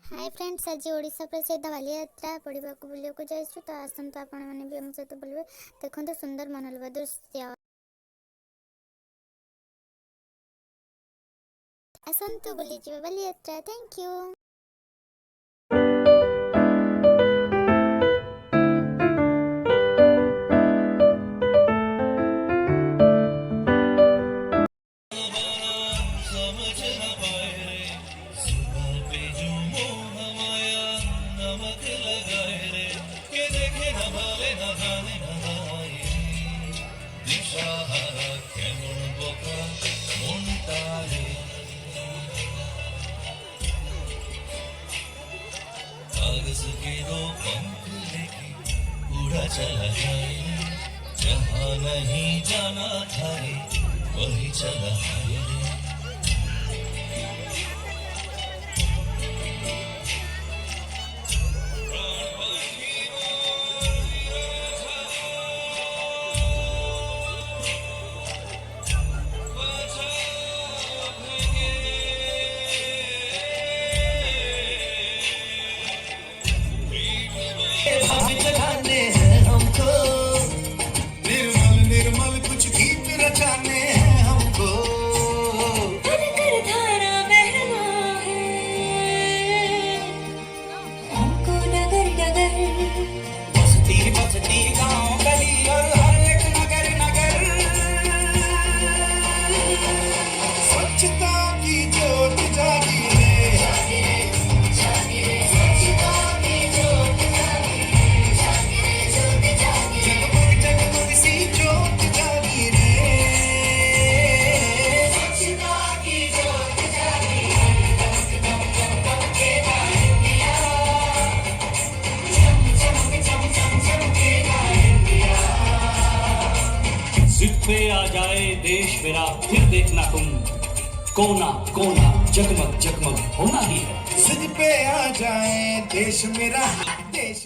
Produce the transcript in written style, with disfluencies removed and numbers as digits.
Hi friends, आज ओडिशा प्रसिद्ध बालीयात्रा पढ़ा बुलिया जाइछु। तो आसतु आपण मैंने भी आम सहित बुलवे। देखते सुंदर मनोलोभा दृश्य। आसतु बुली जीवा बालीयात्रा। Thank you. कागज के दो पंख लेके उड़ा चला जाए, जहाँ नहीं जाना था रे वही चला है रे। जगाने हैं हमको, निर्मल निर्मल कुछ गीत रचाने हैं हमको। कर धारा बहना है हमको डगर डगर। बस्ती बस्ती गांव गली और हर एक नगर नगर, स्वच्छता की ज्योत जागी है। जगमग सी ज्योत जागी रे। जिद पे आ जाए देश मेरा, फिर देखना तुम कोना कोना जगमग जगमग होना ही है। जिद पे आ जाए देश मेरा, देश